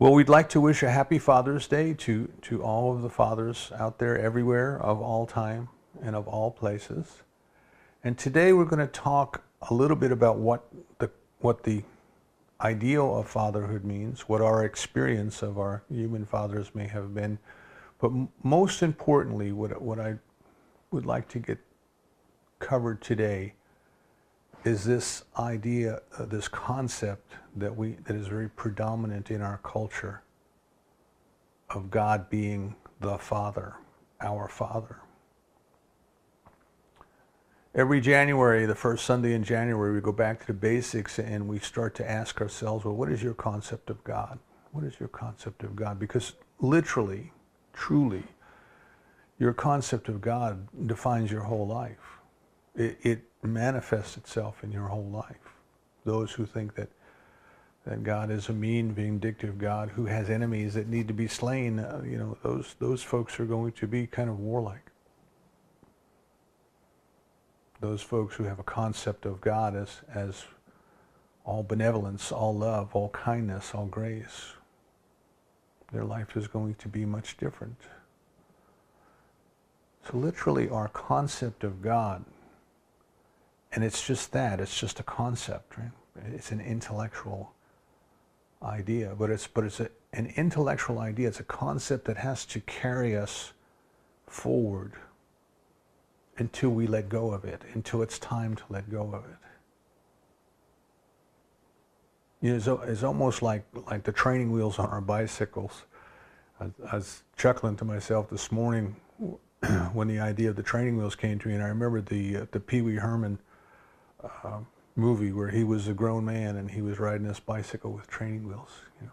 Well, we'd like to wish a happy Father's Day to all of the fathers out there everywhere of all time and of all places. And today we're going to talk a little bit about what the ideal of fatherhood means, what our experience of our human fathers may have been, but most importantly, what I would like to get covered today is this idea, this concept that is very predominant in our culture of God being the Father, our Father. Every January, the first Sunday in January, we go back to the basics and we start to ask ourselves, well, what is your concept of God? What is your concept of God? Because literally, truly, your concept of God defines your whole life. It manifests itself in your whole life. Those who think that God is a mean, vindictive God who has enemies that need to be slain, those folks are going to be kind of warlike. Those folks who have a concept of God as all benevolence, all love, all kindness, all grace, their life is going to be much different. So literally our concept of God, and it's just that, it's just a concept, right? It's an intellectual idea, but it's an intellectual idea. It's a concept that has to carry us forward until we let go of it, until it's time to let go of it. You know, it's almost like the training wheels on our bicycles. I was chuckling to myself this morning when the idea of the training wheels came to me, and I remembered the Pee Wee Herman movie where he was a grown man and he was riding this bicycle with training wheels. You know,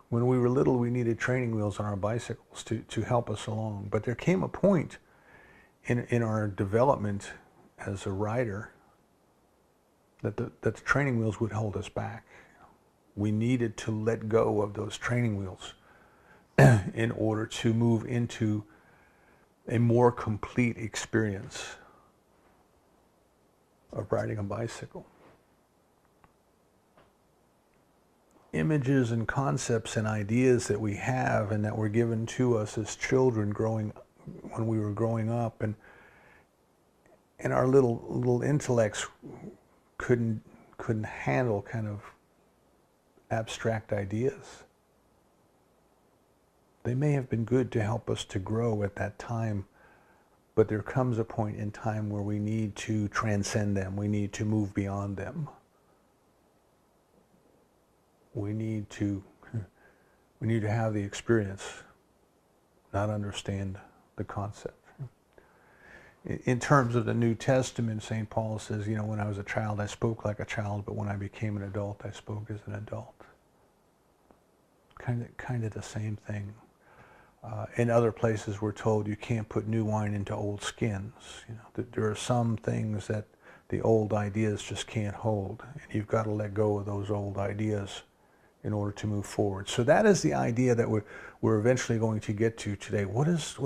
when we were little, we needed training wheels on our bicycles to help us along. But there came a point in our development as a rider that the training wheels would hold us back. We needed to let go of those training wheels in order to move into a more complete experience of riding a bicycle. Images and concepts and ideas that we have and that were given to us as children when we were growing up, and our little intellects couldn't handle kind of abstract ideas. They may have been good to help us to grow at that time, but there comes a point in time where we need to transcend them. We need to move beyond them. We need to have the experience, not understand the concept. In terms of the New Testament, St. Paul says, you know, when I was a child, I spoke like a child, but when I became an adult, I spoke as an adult. Kind of the same thing. In other places, we're told you can't put new wine into old skins. You know, that there are some things that the old ideas just can't hold, and you've got to let go of those old ideas in order to move forward. So that is the idea that we're eventually going to get to today. What is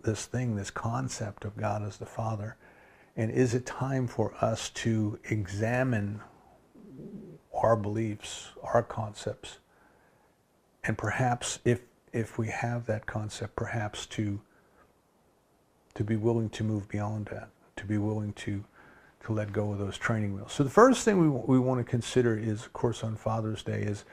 this thing, this concept of God as the Father, and is it time for us to examine our beliefs, our concepts, and perhaps if we have that concept, perhaps to be willing to move beyond that, to be willing to let go of those training wheels. So the first thing we want to consider is, of course, on Father's Day is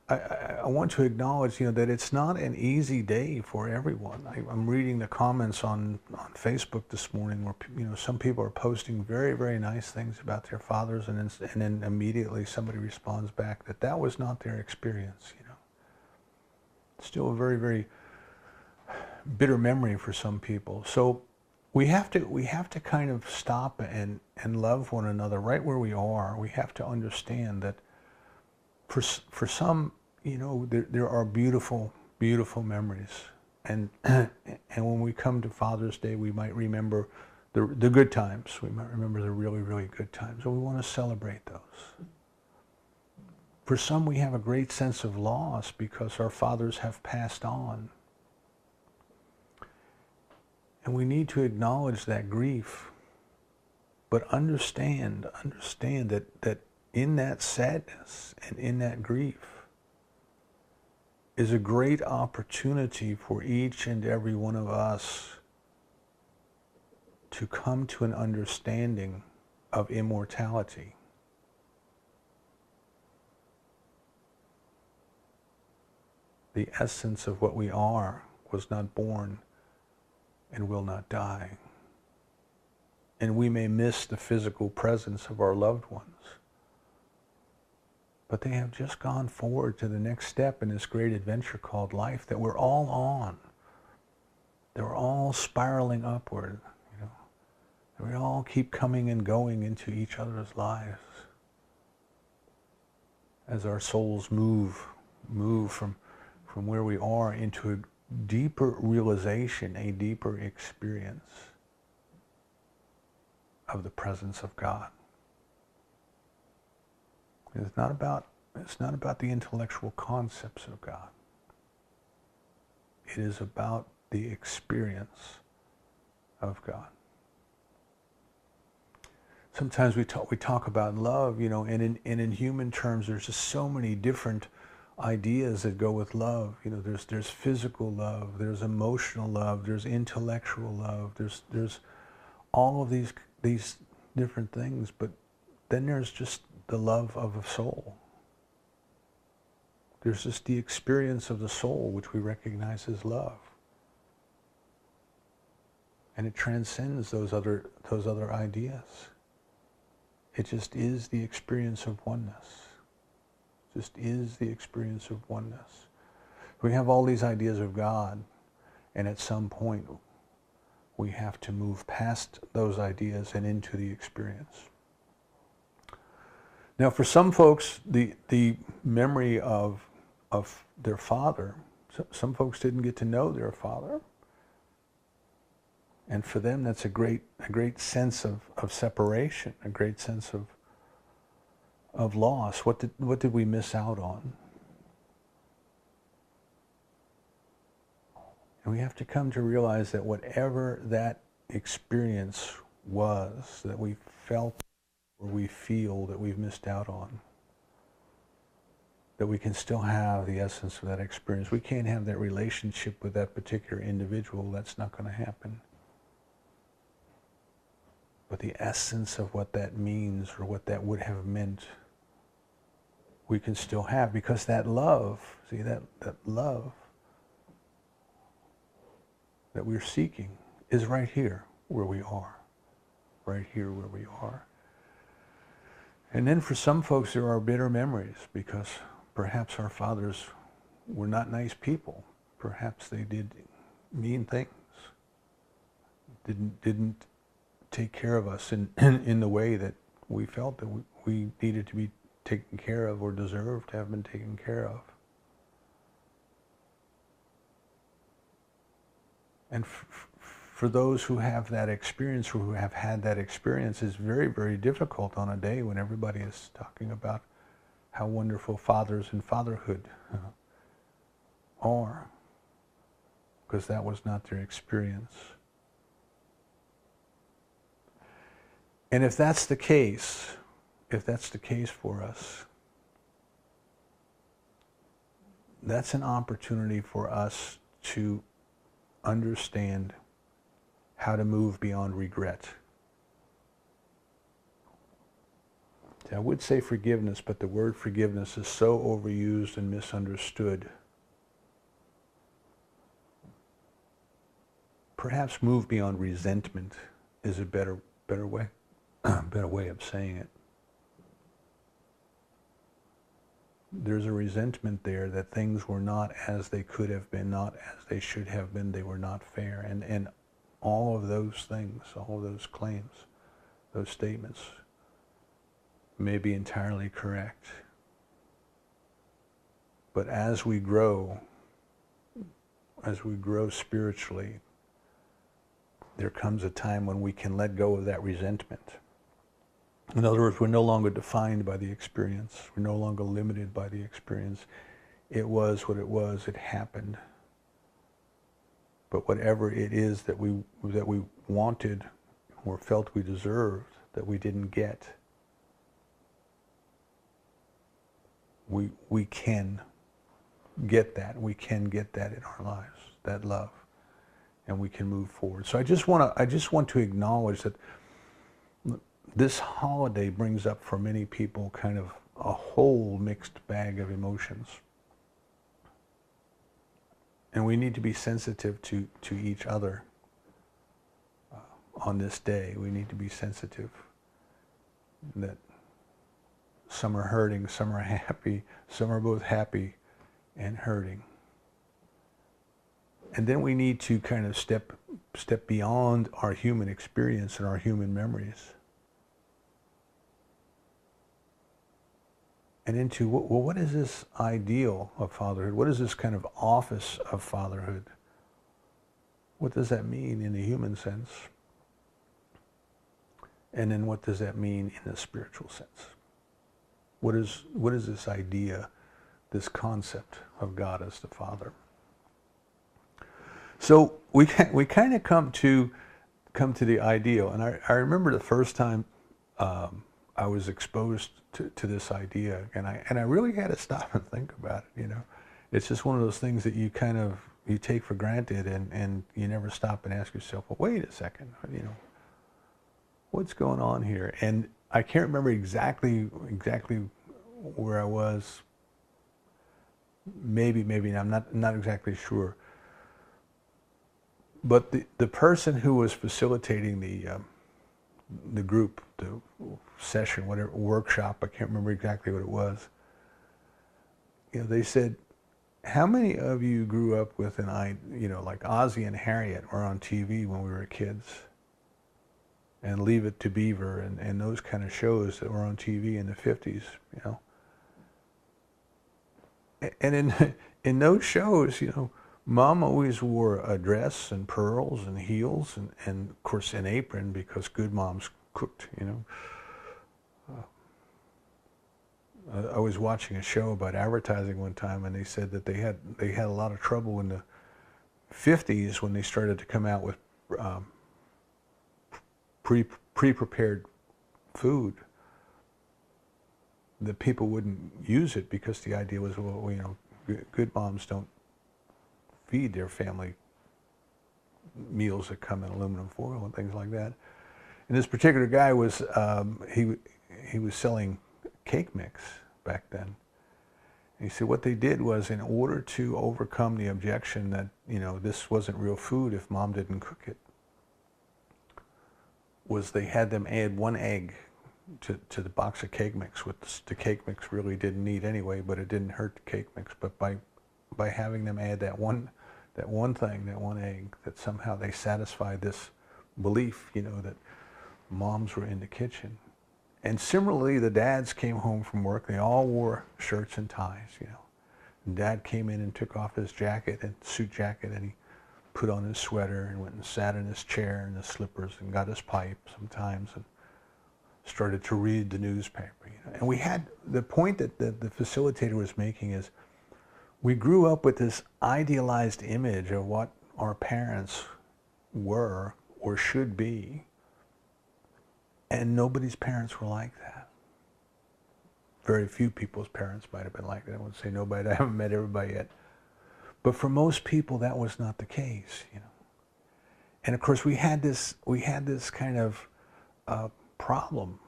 I want to acknowledge, you know, that it's not an easy day for everyone. I'm reading the comments on Facebook this morning where, you know, some people are posting very, very nice things about their fathers, and then immediately somebody responds back that was not their experience. You know, still a very, very bitter memory for some people. So we have to kind of stop and love one another right where we are. We have to understand that for some, you know, there are beautiful, beautiful memories, and when we come to Father's Day, we might remember the good times. We might remember the really, really good times, and we want to celebrate those. For some, we have a great sense of loss because our fathers have passed on. And we need to acknowledge that grief, but understand that in that sadness and in that grief is a great opportunity for each and every one of us to come to an understanding of immortality. The essence of what we are was not born and will not die. And we may miss the physical presence of our loved ones, but they have just gone forward to the next step in this great adventure called life that we're all on. They're all spiraling upward, you know. We all keep coming and going into each other's lives as our souls move from where we are into a deeper realization, a deeper experience of the presence of God. It's not about the intellectual concepts of God. It is about the experience of God. Sometimes we talk about love, you know, and in human terms, there's just so many different ideas that go with love. You know, there's physical love, there's emotional love, there's intellectual love, there's all of these different things, but then there's just the love of a soul. There's just the experience of the soul, which we recognize as love. And it transcends those other ideas. It just is the experience of oneness. Just is the experience of oneness. We have all these ideas of God, and at some point we have to move past those ideas and into the experience. Now, for some folks, the memory of their father, some folks didn't get to know their father, and for them that's a great sense of separation, a great sense of loss. What did we miss out on? And we have to come to realize that whatever that experience was that we felt or we feel that we've missed out on, that we can still have the essence of that experience. We can't have that relationship with that particular individual. That's not going to happen. But the essence of what that means or what that would have meant, we can still have, because that love, see, that love that we're seeking is right here where we are. Right here where we are. And then for some folks there are bitter memories because perhaps our fathers were not nice people. Perhaps they did mean things. Didn't take care of us in the way that we felt that we needed to be taken care of or deserved to have been taken care of. And for those who have that experience, or who have had that experience, it's very, very difficult on a day when everybody is talking about how wonderful fathers and fatherhood are, because that was not their experience. And if that's the case for us, that's an opportunity for us to understand how to move beyond regret. I would say forgiveness, but the word forgiveness is so overused and misunderstood. Perhaps move beyond resentment is a better way of saying it. There's a resentment there that things were not as they could have been, not as they should have been, they were not fair. And all of those things, all of those claims, those statements may be entirely correct. But as we grow spiritually, there comes a time when we can let go of that resentment. In other words, we're no longer defined by the experience. We're no longer limited by the experience. It was what it was. It happened. But whatever it is that we wanted or felt we deserved that we didn't get, we can get that. We can get that in our lives, that love, and we can move forward. So I just want to acknowledge that this holiday brings up for many people kind of a whole mixed bag of emotions. And we need to be sensitive to each other on this day. We need to be sensitive that some are hurting, some are happy, some are both happy and hurting. And then we need to kind of step beyond our human experience and our human memories and into, well, what is this ideal of fatherhood? What is this kind of office of fatherhood? What does that mean in the human sense? And then what does that mean in the spiritual sense? What is this idea, this concept of God as the Father? So we kind of come to the ideal. And I remember the first time I was exposed to this idea, and I really had to stop and think about it. It's just one of those things that you take for granted, and you never stop and ask yourself, well, wait a second, what's going on here? And I can't remember exactly where I was. Maybe I'm not exactly sure. But the person who was facilitating the group, the session, whatever, workshop, I can't remember exactly what it was. They said, how many of you grew up with like Ozzie and Harriet were on TV when we were kids? And Leave It to Beaver and those kind of shows that were on TV in the 50s, And in those shows, Mom always wore a dress and pearls and heels and of course an apron because good moms cooked, I was watching a show about advertising one time, and they said that they had a lot of trouble in the 50s when they started to come out with pre-prepared food, that people wouldn't use it because the idea was, well, good moms don't feed their family meals that come in aluminum foil and things like that. And this particular guy was he was selling cake mix back then. And he said what they did was, in order to overcome the objection that this wasn't real food if Mom didn't cook it, was they had them add 1 egg to the box of cake mix, which the cake mix really didn't need anyway, but it didn't hurt the cake mix. But by having them add that one egg, that somehow they satisfied this belief, that moms were in the kitchen. And similarly, the dads came home from work. They all wore shirts and ties, And Dad came in and took off his jacket and suit jacket, and he put on his sweater and went and sat in his chair and his slippers and got his pipe sometimes and started to read the newspaper. And we had the point that the facilitator was making is, we grew up with this idealized image of what our parents were or should be, and nobody's parents were like that. Very few people's parents might have been like that. I wouldn't say nobody. I haven't met everybody yet. But for most people, that was not the case, And of course, we had this kind of problem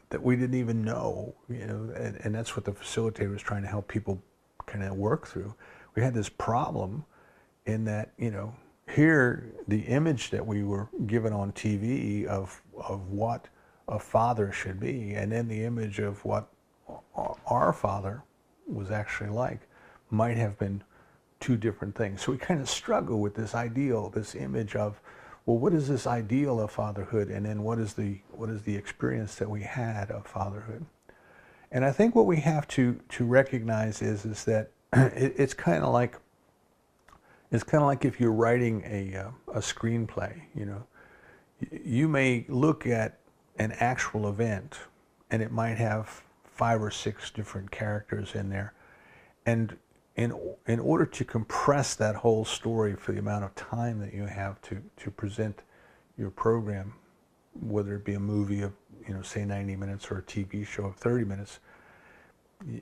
that we didn't even know, and that's what the facilitator was trying to help people kind of work through. We had this problem in that, here, the image that we were given on TV of what a father should be, and then the image of what our father was actually like, might have been two different things. So we kind of struggle with this ideal, this image of, well, what is this ideal of fatherhood, and then what is the experience that we had of fatherhood? And I think what we have to recognize is that it's kind of like if you're writing a screenplay. You may look at an actual event, and it might have 5 or 6 different characters in there, and in order to compress that whole story for the amount of time that you have to present your program, whether it be a movie of say 90 minutes or a TV show of 30 minutes,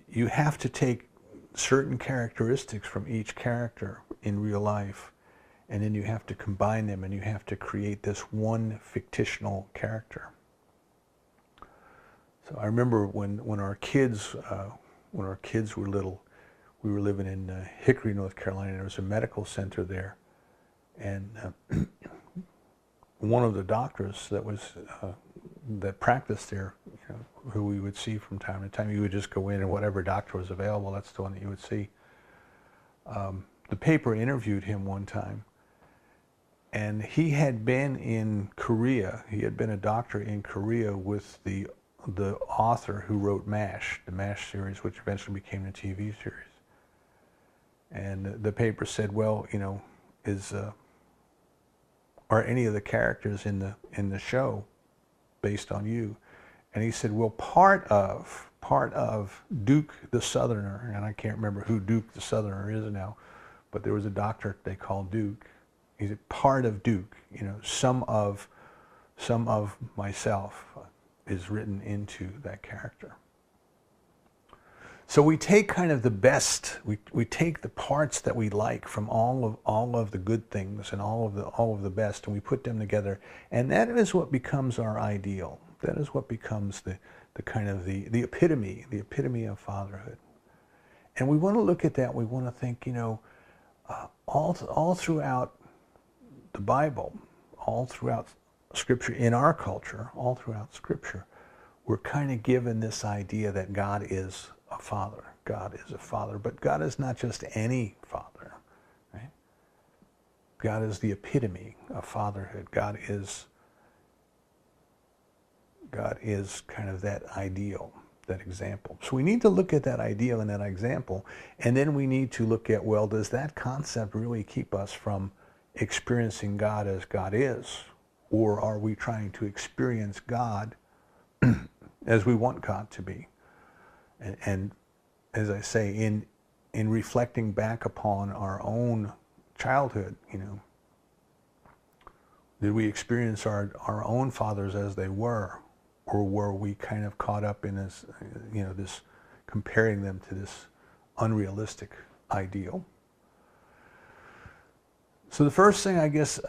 you have to take certain characteristics from each character in real life, and then you have to combine them, and you have to create this one fictional character. So I remember when our kids were little, we were living in Hickory, North Carolina. There was a medical center there, and one of the doctors that practiced there, who we would see from time to time, you would just go in and whatever doctor was available, that's the one that you would see. The paper interviewed him one time, and he had been in Korea. He had been a doctor in Korea with the author who wrote MASH, the MASH series, which eventually became the TV series. And the paper said, well, are any of the characters in the show based on you? And he said, well, part of Duke the Southerner, and I can't remember who Duke the Southerner is now, but there was a doctor they called Duke. He said, part of Duke, some of myself is written into that character. So we take kind of the best, we take the parts that we like from all of the good things and all of the best, and we put them together, and that is what becomes our ideal. That is what becomes the kind of the epitome of fatherhood. And we want to look at that. We want to think, all throughout the Bible, all throughout Scripture, in our culture, all throughout Scripture, we're kind of given this idea that God is a father. God is a father, but God is not just any father, right? God is the epitome of fatherhood. God is kind of that ideal, that example. So we need to look at that ideal and that example, and then we need to look at, well, does that concept really keep us from experiencing God as God is? Or are we trying to experience God as we want God to be? And as I say, in reflecting back upon our own childhood, did we experience our own fathers as they were? Or were we kind of caught up in this, this comparing them to this unrealistic ideal? So the first thing I guess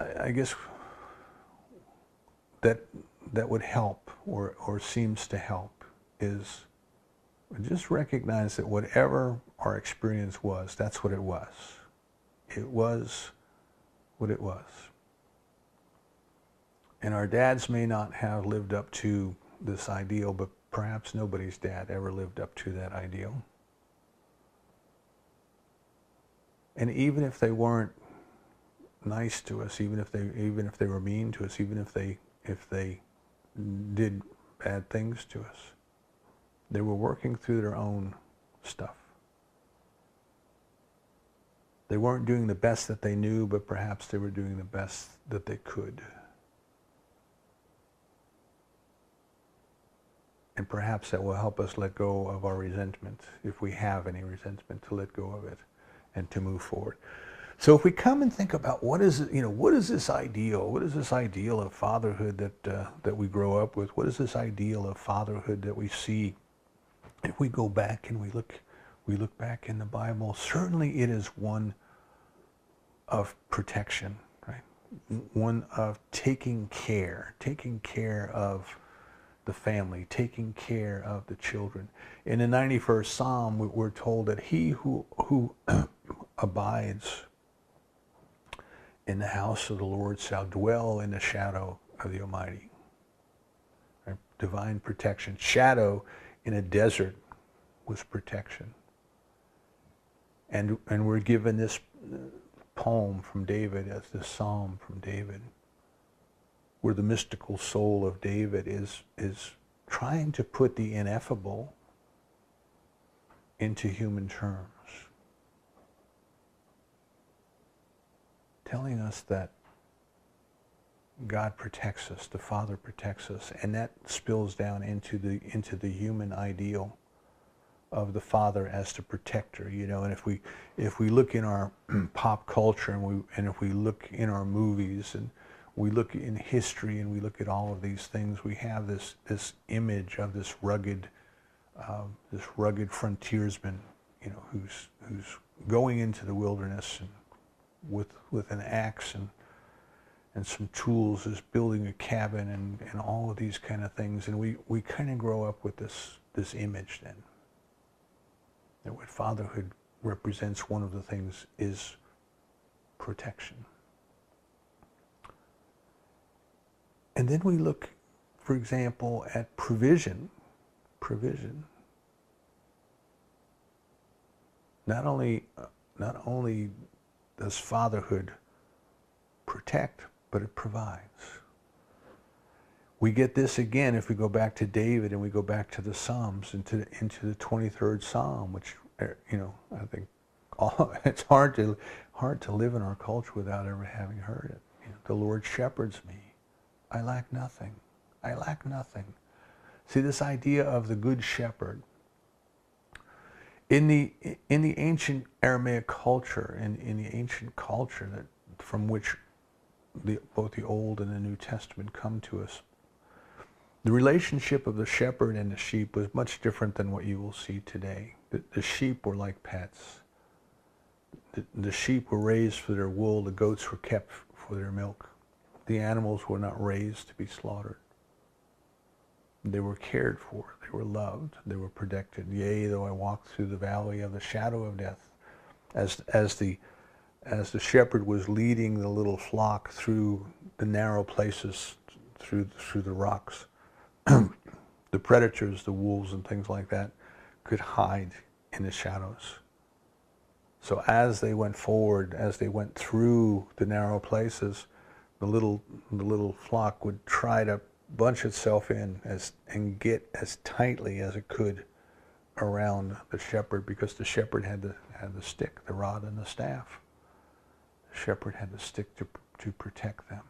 that would help or seems to help is just recognize that whatever our experience was, that's what it was. It was what it was. And our dads may not have lived up to this ideal, but perhaps nobody's dad ever lived up to that ideal. And even if they weren't nice to us, even if they were mean to us, even if they did bad things to us, they were working through their own stuff. They weren't doing the best that they knew, but perhaps they were doing the best that they could. And perhaps that will help us let go of our resentment, if we have any resentment, to let go of it and to move forward. So if we come and think about what is this ideal? What is this ideal of fatherhood that we grow up with? What is this ideal of fatherhood that we see? If we go back and we look back in the Bible, certainly it is one of protection, right? One of taking care of the family, taking care of the children. In the 91st Psalm, we're told that he who abides in the house of the Lord shall dwell in the shadow of the Almighty. Right? Divine protection. Shadow in a desert was protection. And we're given this poem from David as this psalm from David, where the mystical soul of David is trying to put the ineffable into human terms, telling us that God protects us, the Father protects us, and that spills down into the human ideal of the Father as the protector, And if we look in our pop culture and if we look in our movies and we look in history and we look at all of these things, we have this image of this rugged this rugged frontiersman, who's going into the wilderness and with an axe and some tools, is building a cabin and all of these kind of things. And we kind of grow up with this image then, that what fatherhood represents, one of the things is protection. And then we look, for example, at provision. Provision. Not only does fatherhood protect, but it provides. We get this again if we go back to David and we go back to the Psalms, into the 23rd Psalm, which, I think it's hard to live in our culture without ever having heard it. The Lord shepherds me. I lack nothing. I lack nothing. See, this idea of the good shepherd. In the ancient Aramaic culture, in the ancient culture from which both the Old and the New Testament come to us, the relationship of the shepherd and the sheep was much different than what you will see today. The sheep were like pets. The sheep were raised for their wool. The goats were kept for their milk. The animals were not raised to be slaughtered. They were cared for. They were loved. They were protected. Yea, though I walk through the valley of the shadow of death, as the shepherd was leading the little flock through the narrow places, through the rocks, the predators, the wolves and things like that, could hide in the shadows. So as they went forward, as they went through the narrow places, the little flock would try to bunch itself in and get as tightly as it could around the shepherd, because the shepherd had the stick, the rod and the staff. The shepherd had the stick to protect them,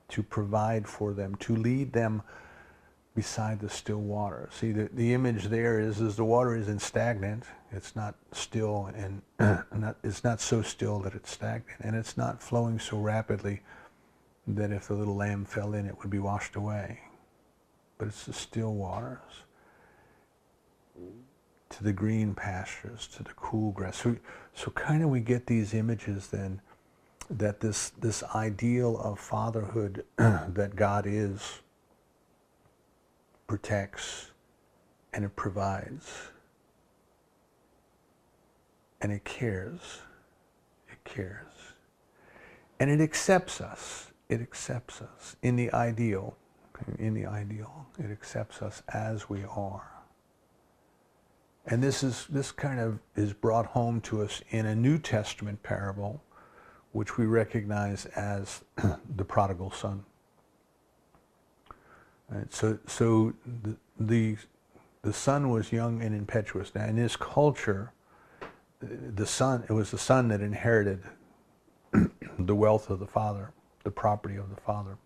to provide for them, to lead them beside the still water. See, the image there is the water isn't stagnant. It's not still, and it's not so still that it's stagnant, and it's not flowing so rapidly that if the little lamb fell in, it would be washed away. But it's the still waters, to the green pastures, to the cool grass. So kind of we get these images then, that this ideal of fatherhood that God is, protects, and it provides, and it cares. It cares. And it accepts us. It accepts us in the ideal. In the ideal, it accepts us as we are. And this kind of is brought home to us in a New Testament parable, which we recognize as the prodigal son. Right, so the son was young and impetuous. Now in this culture, it was the son that inherited the wealth of the father, the property of the father.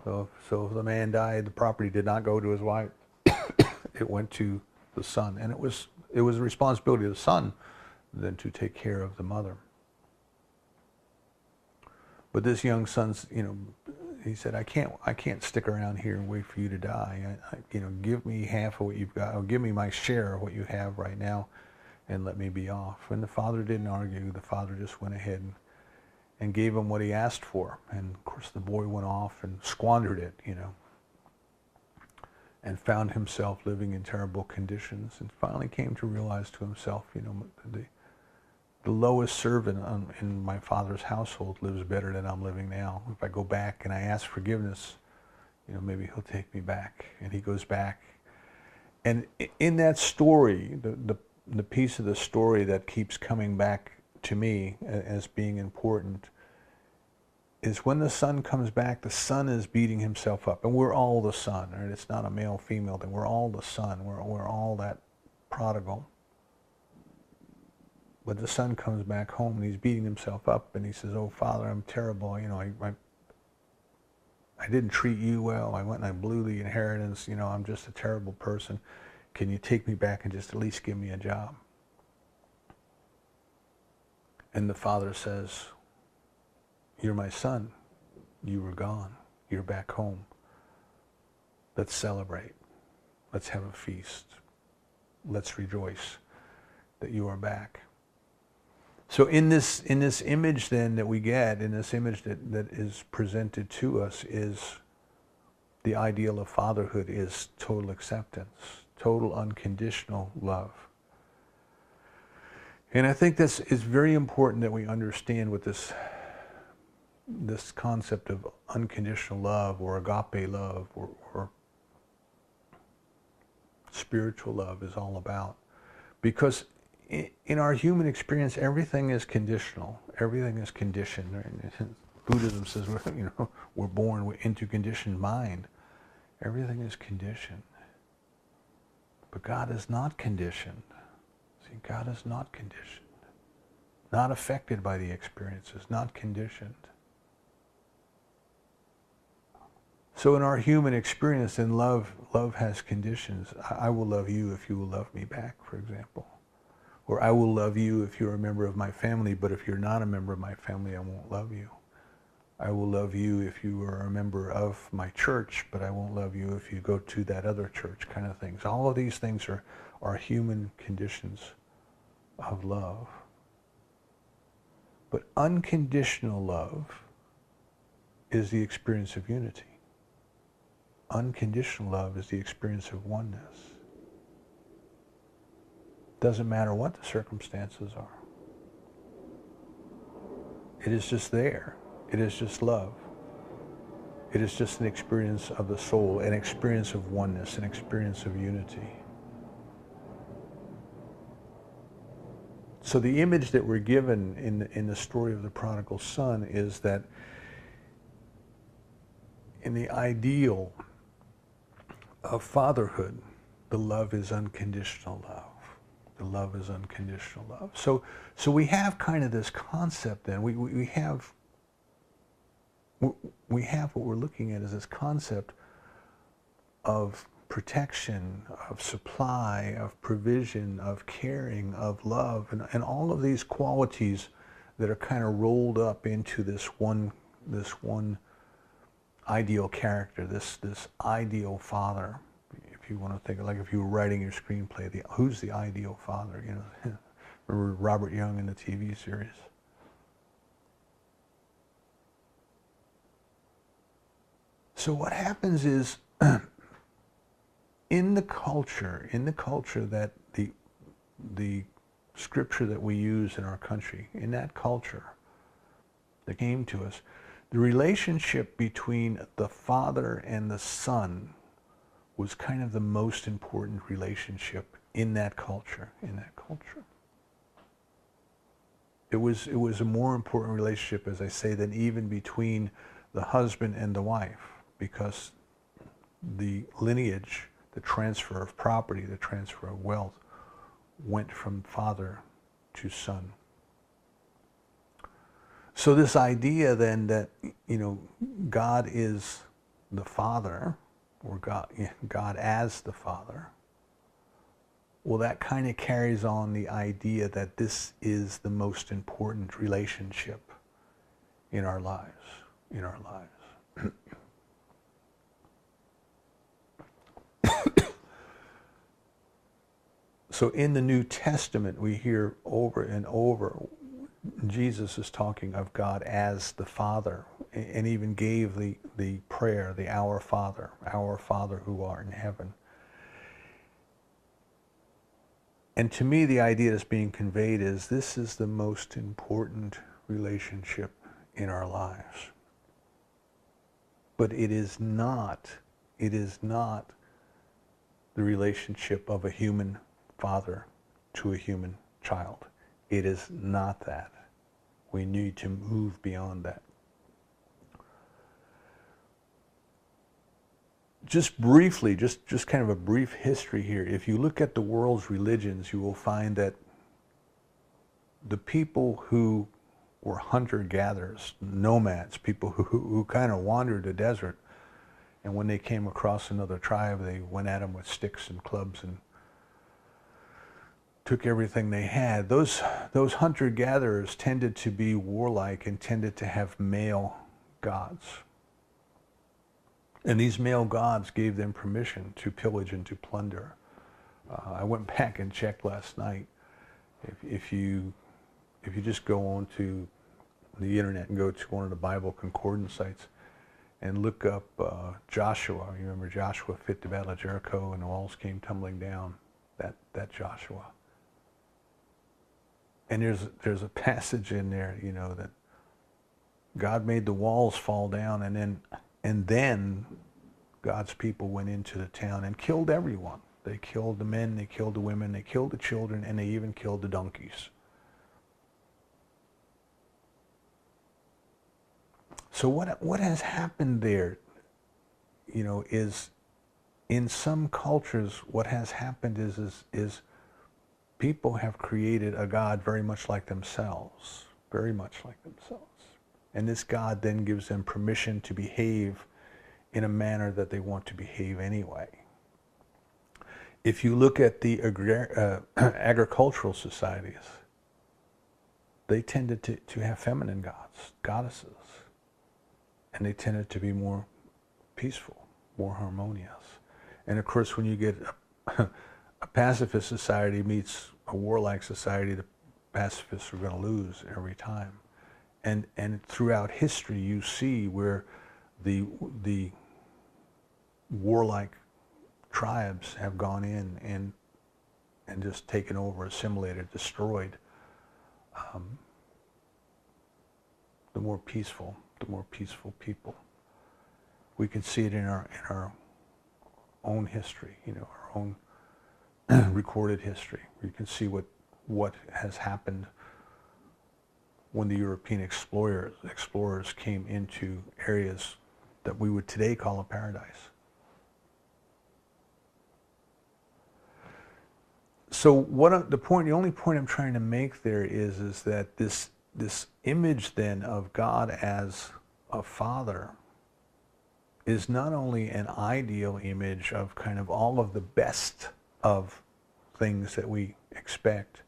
So if the man died, the property did not go to his wife. It went to the son, and it was the responsibility of the son then to take care of the mother. But this young son's, he said, I can't stick around here and wait for you to die. Give me half of what you've got, or give me my share of what you have right now, and let me be off. And the father didn't argue. The father just went ahead and gave him what he asked for. And of course the boy went off and squandered it, and found himself living in terrible conditions, and finally came to realize to himself, the lowest servant in my father's household lives better than I'm living now. If I go back and I ask forgiveness, maybe he'll take me back. And he goes back. And in that story, the piece of the story that keeps coming back to me as being important is when the son comes back, the son is beating himself up. And we're all the son, right? It's not a male-female thing. We're all the son. We're all that prodigal. But the son comes back home and he's beating himself up, and he says, "Oh, Father, I'm terrible. I didn't treat you well. I went and I blew the inheritance. I'm just a terrible person. Can you take me back and just at least give me a job?" And the father says, "You're my son. You were gone. You're back home. Let's celebrate. Let's have a feast. Let's rejoice that you are back. So in this image then that we get, in this image that is presented to us, is the ideal of fatherhood is total acceptance, total unconditional love. And I think this is very important that we understand what this concept of unconditional love or agape love or spiritual love is all about. Because in our human experience, everything is conditional. Everything is conditioned. Buddhism says we're born into conditioned mind. Everything is conditioned. But God is not conditioned. See, God is not conditioned. Not affected by the experiences, not conditioned. So in our human experience, in love has conditions. I will love you if you will love me back, for example. Or I will love you if you're a member of my family, but if you're not a member of my family, I won't love you. I will love you if you are a member of my church, but I won't love you if you go to that other church, kind of things. All of these things are human conditions of love. But unconditional love is the experience of unity. Unconditional love is the experience of oneness. Doesn't matter what the circumstances are. It is just there. It is just love. It is just an experience of the soul, an experience of oneness, an experience of unity. So the image that we're given in the story of the prodigal son is that in the ideal of fatherhood, the love is unconditional love. The love is unconditional love. So we have kind of this concept then. We have what we're looking at is this concept of protection, of supply, of provision, of caring, of love, and all of these qualities that are kind of rolled up into this one ideal character, this ideal father. If you want to think, like if you were writing your screenplay, who's the ideal father? Remember Robert Young in the TV series? So what happens is, in the culture that the scripture that we use in our country, in that culture that came to us, the relationship between the father and the son was kind of the most important relationship in that culture. It was a more important relationship, as I say, than even between the husband and the wife, because the lineage, the transfer of property, the transfer of wealth went from father to son. So this idea then that, God is the father, or God as the father, well, that kind of carries on the idea that this is the most important relationship in our lives. So in the New Testament, we hear over and over, Jesus is talking of God as the Father, and even gave the prayer, the Our Father who art in heaven. And to me, the idea that's being conveyed is this is the most important relationship in our lives. But it is not the relationship of a human father to a human child. It is not that. We need to move beyond that. Just briefly, just kind of a brief history here. If you look at the world's religions, you will find that the people who were hunter-gatherers, nomads, people who kind of wandered the desert, and when they came across another tribe, they went at them with sticks and clubs and took everything they had. Those hunter-gatherers tended to be warlike and tended to have male gods. And these male gods gave them permission to pillage and to plunder. I went back and checked last night. If you just go onto the internet and go to one of the Bible concordance sites and look up Joshua. You remember Joshua fit the battle of Jericho and the walls came tumbling down. That Joshua. And there's a passage in there, you know, that God made the walls fall down, and then God's people went into the town and killed everyone. They killed the men, they killed the women, they killed the children, and they even killed the donkeys. So what has happened there, you know, is in some cultures what has happened is people have created a God very much like themselves, very much like themselves. And this God then gives them permission to behave in a manner that they want to behave anyway. If you look at the agricultural societies, they tended to have feminine gods, goddesses. And they tended to be more peaceful, more harmonious. And of course, when you get a pacifist society meets a warlike society, the pacifists are going to lose every time. And throughout history, you see where the warlike tribes have gone in and just taken over, assimilated, destroyed. The more peaceful people. We can see it in our own history, you know, our own recorded history. You can see what has happened when the European explorers came into areas that we would today call a paradise. So the only point I'm trying to make there is that this image then of God as a father is not only an ideal image of kind of all of the best of things that we expect,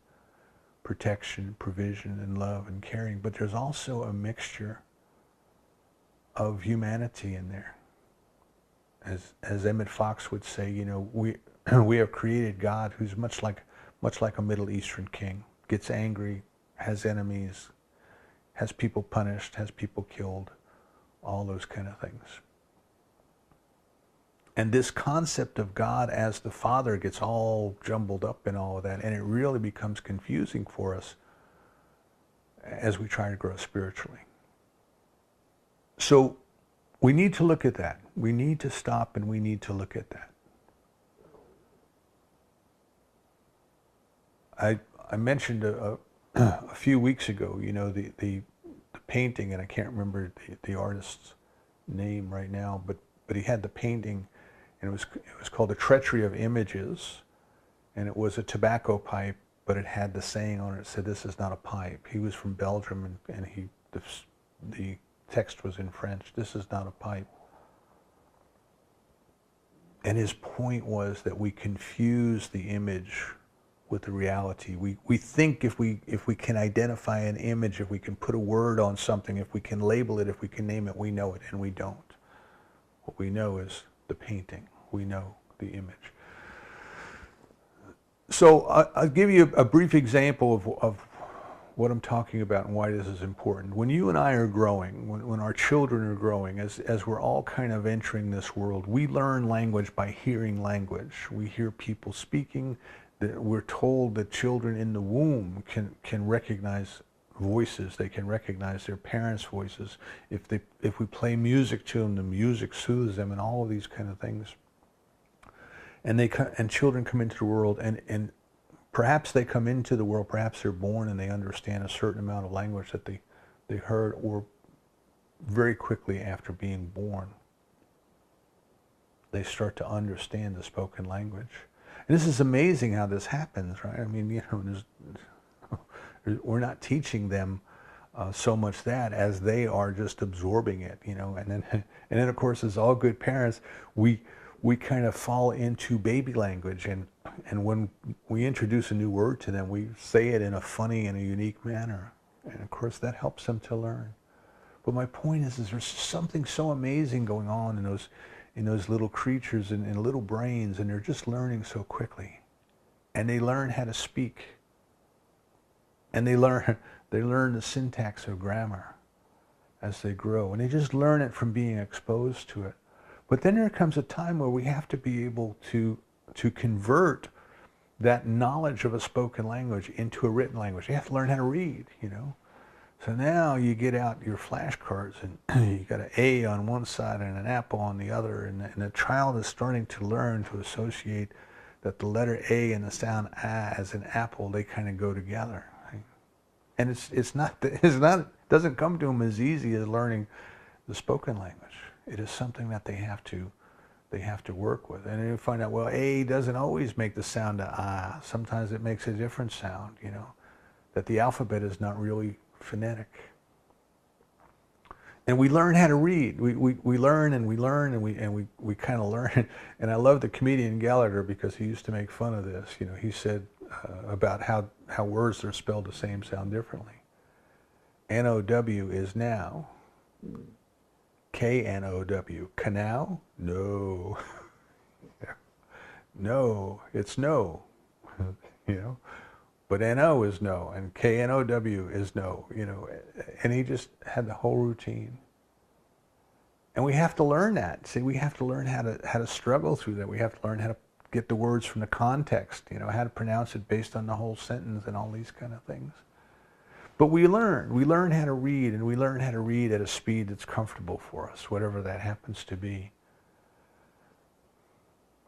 protection, provision, and love and caring, but there's also a mixture of humanity in there. As Emmett Fox would say, you know, we have created God who's much like a Middle Eastern king, gets angry, has enemies, has people punished, has people killed, all those kind of things. And this concept of God as the Father gets all jumbled up in all of that, and it really becomes confusing for us as we try to grow spiritually. So we need to look at that. We need to stop and we need to look at that. I mentioned a few weeks ago, you know, the painting, and I can't remember the artist's name right now, but he had the painting, and it was called The Treachery of Images, and it was a tobacco pipe, but it had the saying on it, it said, "This is not a pipe." He was from Belgium, and the text was in French. "This is not a pipe." And his point was that we confuse the image with the reality. We think if we can identify an image, if we can put a word on something, if we can label it, if we can name it, we know it, and we don't. What we know is the painting. We know the image. So I'll give you a brief example of what I'm talking about and why this is important. When you and I are growing, when our children are growing, as we're all kind of entering this world, we learn language by hearing language. We hear people speaking. We're told that children in the womb can recognize voices. They can recognize their parents' voices. If we play music to them, the music soothes them, and all of these kind of things. And children come into the world, and perhaps they come into the world, perhaps they're born and they understand a certain amount of language that they heard, or very quickly after being born, they start to understand the spoken language. And this is amazing how this happens, right? I mean, you know, we're not teaching them so much that as they are just absorbing it, you know. And then of course, as all good parents, we kind of fall into baby language, and when we introduce a new word to them, we say it in a funny and a unique manner, and of course that helps them to learn. But my point is there's something so amazing going on in those little creatures and little brains, and they're just learning so quickly. And they learn how to speak. And they learn the syntax of grammar as they grow. And they just learn it from being exposed to it. But then there comes a time where we have to be able to convert that knowledge of a spoken language into a written language. You have to learn how to read, you know. So now you get out your flashcards and you got an A on one side and an apple on the other, and the child is starting to learn to associate that the letter A and the sound A as an apple, they kind of go together. Right? And it doesn't come to them as easy as learning the spoken language. It is something that they have to work with. And you find out, well, A doesn't always make the sound of ah. Sometimes it makes a different sound, you know, that the alphabet is not really phonetic. And we learn how to read. We learn and we learn and we kind of learn. And I love the comedian Gallagher because he used to make fun of this. You know, he said about how words are spelled the same sound differently. N-O-W is now. K-N-O-W. Canal? No. No, it's no. You know? But N-O is no, and K-N-O-W is no, you know. And he just had the whole routine. And we have to learn that. See, we have to learn how to struggle through that. We have to learn how to get the words from the context, you know, how to pronounce it based on the whole sentence and all these kind of things. But we learn how to read, and we learn how to read at a speed that's comfortable for us, whatever that happens to be.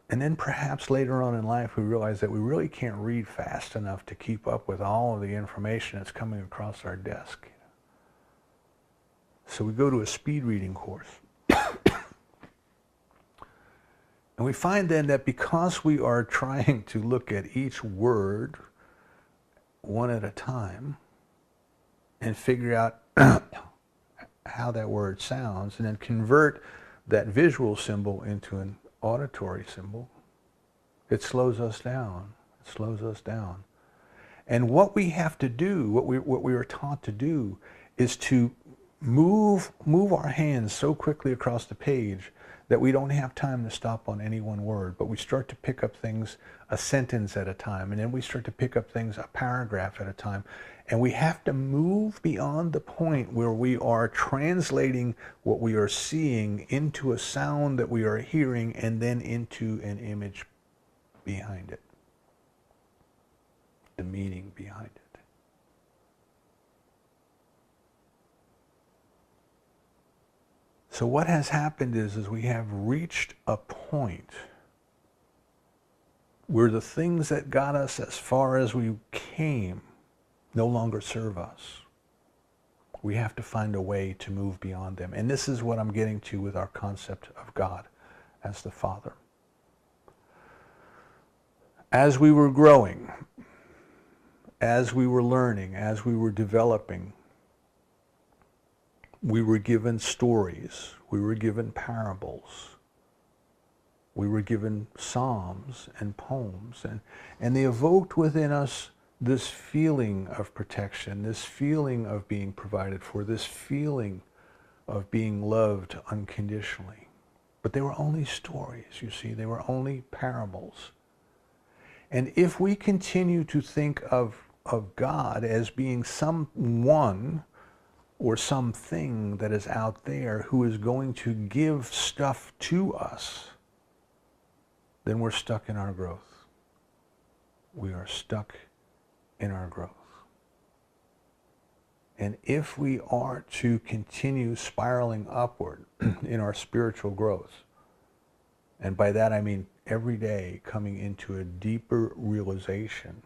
And then perhaps later on in life we realize that we really can't read fast enough to keep up with all of the information that's coming across our desk. So we go to a speed reading course. And we find then that because we are trying to look at each word one at a time, and figure out how that word sounds, and then convert that visual symbol into an auditory symbol, it slows us down. It slows us down. And what we have to do, what we are taught to do, is to move our hands so quickly across the page that we don't have time to stop on any one word, but we start to pick up things a sentence at a time, and then we start to pick up things a paragraph at a time. And we have to move beyond the point where we are translating what we are seeing into a sound that we are hearing, and then into an image behind it, the meaning behind it. So what has happened is we have reached a point where the things that got us as far as we came no longer serve us. We have to find a way to move beyond them. And this is what I'm getting to with our concept of God as the Father. As we were growing, as we were learning, as we were developing, we were given stories, we were given parables, we were given psalms and poems, and they evoked within us this feeling of protection, this feeling of being provided for, this feeling of being loved unconditionally. But they were only stories, you see, they were only parables. And if we continue to think of God as being someone or something that is out there who is going to give stuff to us, then we're stuck in our growth. We are stuck in our growth. And if we are to continue spiraling upward in our spiritual growth, and by that I mean every day coming into a deeper realization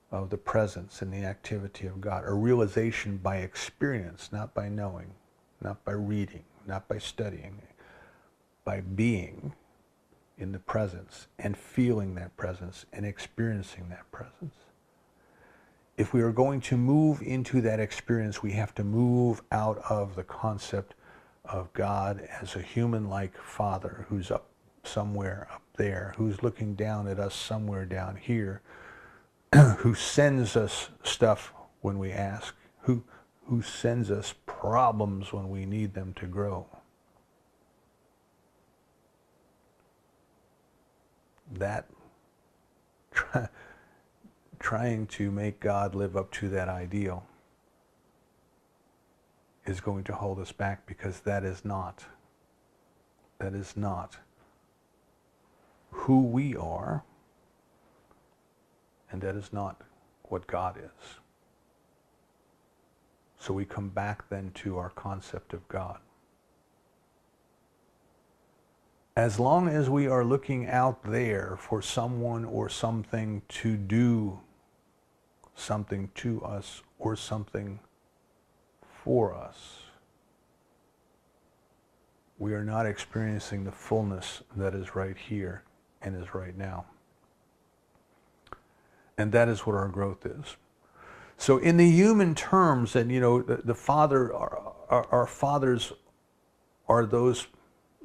of the presence and the activity of God, a realization by experience, not by knowing, not by reading, not by studying, by being in the presence and feeling that presence and experiencing that presence. If we are going to move into that experience, we have to move out of the concept of God as a human-like Father who's up somewhere up there, who's looking down at us somewhere down here, who sends us stuff when we ask, who sends us problems when we need them to grow. that trying to make God live up to that ideal is going to hold us back, because that is not who we are, and that is not what God is. So we come back then to our concept of God. As long as we are looking out there for someone or something to do something to us or something for us, we are not experiencing the fullness that is right here and is right now. And that is what our growth is. So in the human terms, and the Father, our fathers are those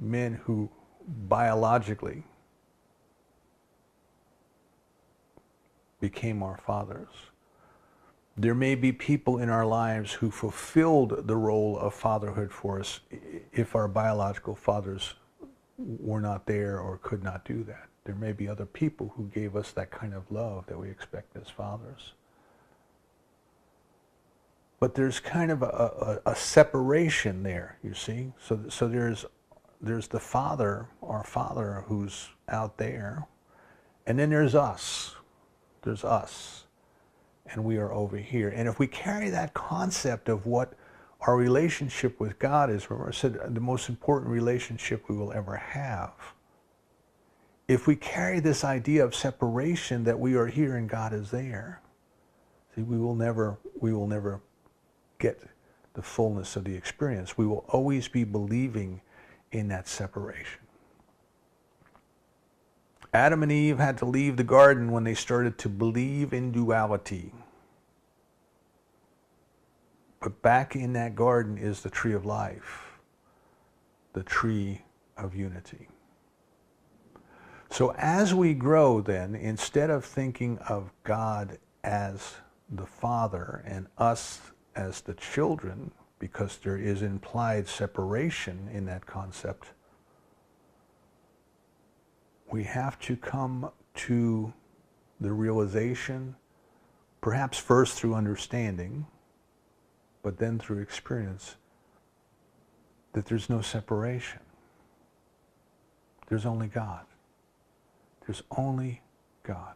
men who biologically became our fathers. There may be people in our lives who fulfilled the role of fatherhood for us if our biological fathers were not there or could not do that. There may be other people who gave us that kind of love that we expect as fathers. But there's kind of a separation there, you see. So there's the Father, our Father, who's out there, and then there's us. There's us, and we are over here. And if we carry that concept of what our relationship with God is, remember I said the most important relationship we will ever have. If we carry this idea of separation, that we are here and God is there, see, we will never get the fullness of the experience. We will always be believing in that separation. Adam and Eve had to leave the garden when they started to believe in duality. But back in that garden is the tree of life, the tree of unity. So as we grow then, instead of thinking of God as the Father and us as the children, because there is implied separation in that concept, we have to come to the realization, perhaps first through understanding, but then through experience, that there's no separation. There's only God. There's only God.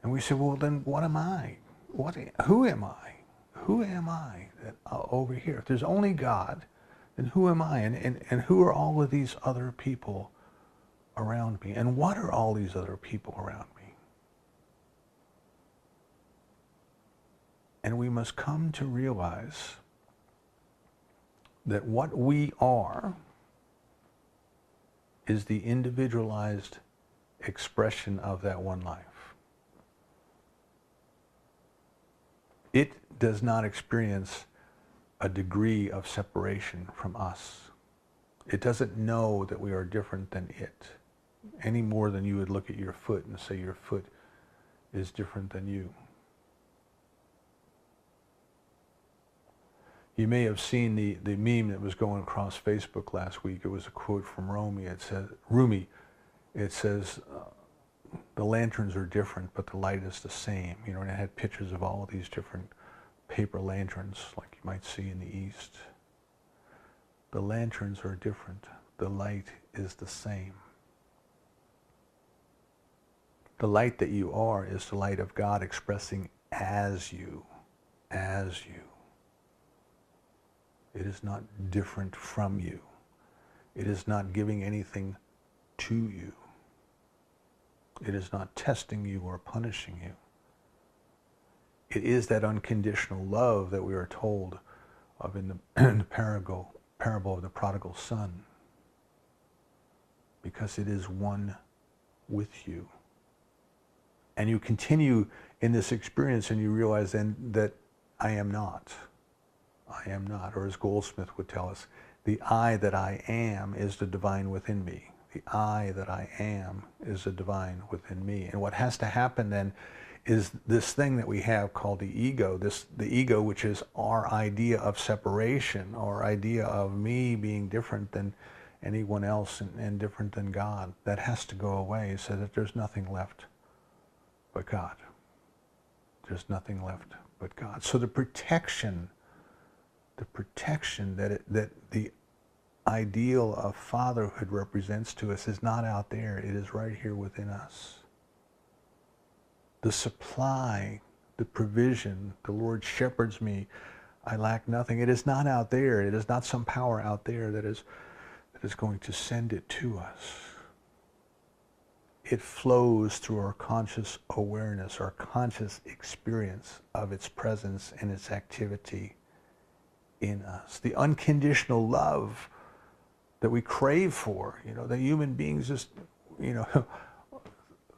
And we say, well, then what am I? Who am I? Who am I that over here? If there's only God, then who am I? And who are all of these other people around me? And what are all these other people around me? And we must come to realize that what we are is the individualized expression of that one life. It does not experience a degree of separation from us. It doesn't know that we are different than it, any more than you would look at your foot and say your foot is different than you. You may have seen the meme that was going across Facebook last week. It was a quote from Rumi. It says, the lanterns are different, but the light is the same. And it had pictures of all of these different paper lanterns, like you might see in the East. The lanterns are different. The light is the same. The light that you are is the light of God expressing as you. It is not different from you. It is not giving anything to you. It is not testing you or punishing you. It is that unconditional love that we are told of in the parable of the prodigal son, because it is one with you. And you continue in this experience and you realize then that I am not. I am not. Or as Goldsmith would tell us, the I that I am is the divine within me. The I that I am is the divine within me. And what has to happen then is this thing that we have called the ego, the ego which is our idea of separation, our idea of me being different than anyone else and different than God. That has to go away so that there's nothing left but God. There's nothing left but God. So the protection that the ideal of fatherhood represents to us is not out there. It is right here within us. The supply, the provision, the Lord shepherds me, I lack nothing. It is not out there. It is not some power out there that is going to send it to us. It flows through our conscious awareness, our conscious experience of its presence and its activity in us. The unconditional love that we crave for, that human beings just,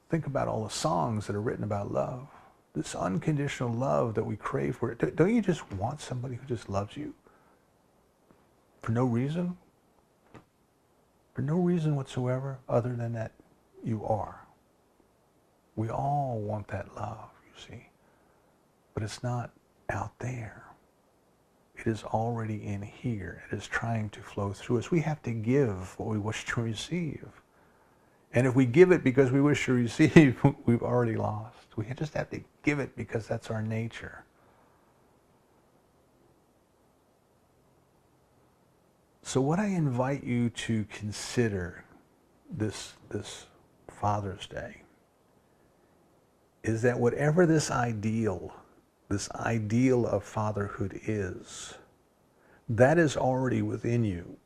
think about all the songs that are written about love. This unconditional love that we crave for. Don't you just want somebody who just loves you? For no reason? For no reason whatsoever other than that you are. We all want that love, you see. But it's not out there. It is already in here. It is trying to flow through us. We have to give what we wish to receive. And if we give it because we wish to receive, we've already lost. We just have to give it because that's our nature. So what I invite you to consider this Father's Day is that whatever this ideal of fatherhood is, that is already within you.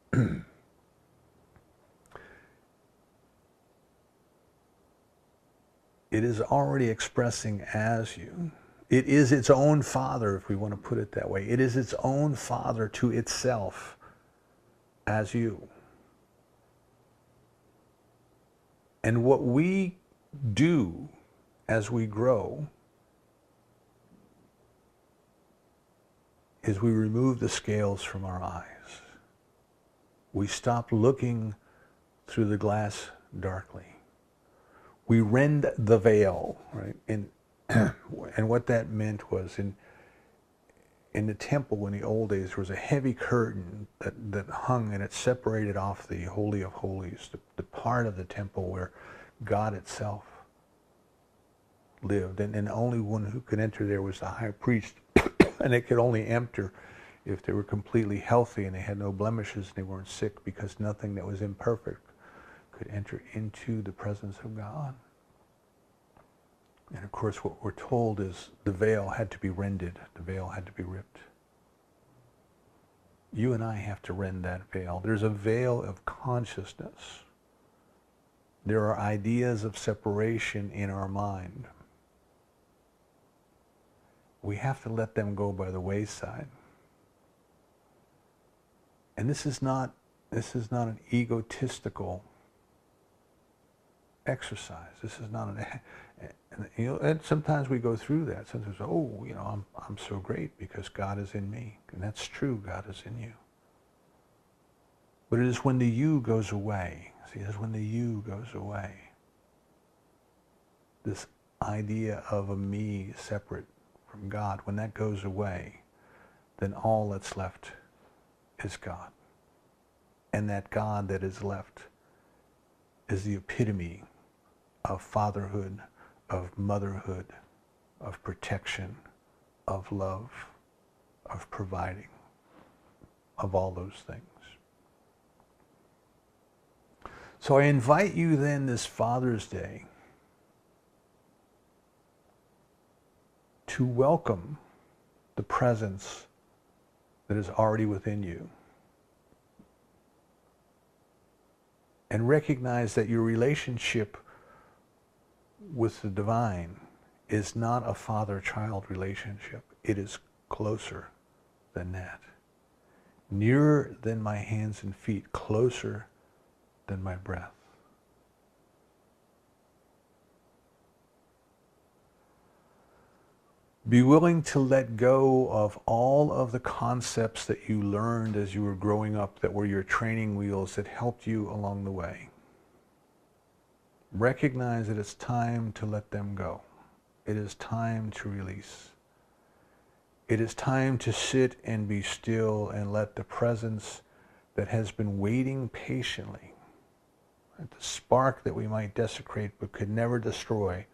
It is already expressing as you. It is its own father, if we want to put it that way. It is its own father to itself as you. And what we do as we grow is we remove the scales from our eyes. We stop looking through the glass darkly. We rend the veil, right? And what that meant was in the temple in the old days, there was a heavy curtain that hung and it separated off the Holy of Holies, the part of the temple where God itself lived. And the only one who could enter there was the high priest. And they could only enter if they were completely healthy and they had no blemishes and they weren't sick, because nothing that was imperfect could enter into the presence of God. And of course what we're told is the veil had to be rended, the veil had to be ripped. You and I have to rend that veil. There's a veil of consciousness. There are ideas of separation in our mind. We have to let them go by the wayside. And this is not an egotistical exercise. This is not and sometimes we go through that. Sometimes, I'm so great because God is in me. And that's true, God is in you. But it is when the you goes away. See, it is when the you goes away. This idea of a me separate from God, when that goes away, then all that's left is God. And that God that is left is the epitome of fatherhood, of motherhood, of protection, of love, of providing, of all those things. So I invite you then this Father's Day to welcome the presence that is already within you. And recognize that your relationship with the divine is not a father-child relationship. It is closer than that. Nearer than my hands and feet, closer than my breath. Be willing to let go of all of the concepts that you learned as you were growing up that were your training wheels that helped you along the way. Recognize that it's time to let them go. It is time to release. It is time to sit and be still and let the presence that has been waiting patiently, right? The spark that we might desecrate but could never destroy,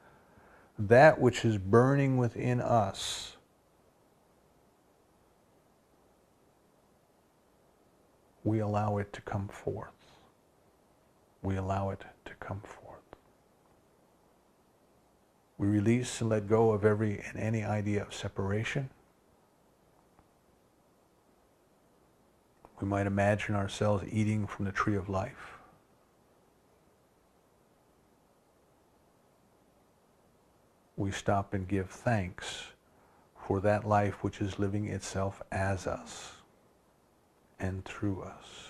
that which is burning within us, we allow it to come forth. We allow it to come forth. We release and let go of every and any idea of separation. We might imagine ourselves eating from the tree of life. We stop and give thanks for that life which is living itself as us and through us.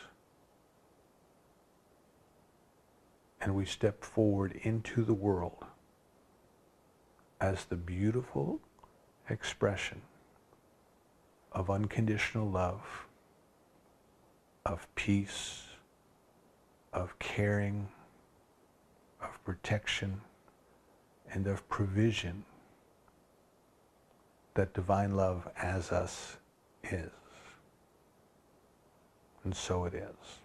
And we step forward into the world as the beautiful expression of unconditional love, of peace, of caring, of protection, and of provision that divine love as us is. And so it is.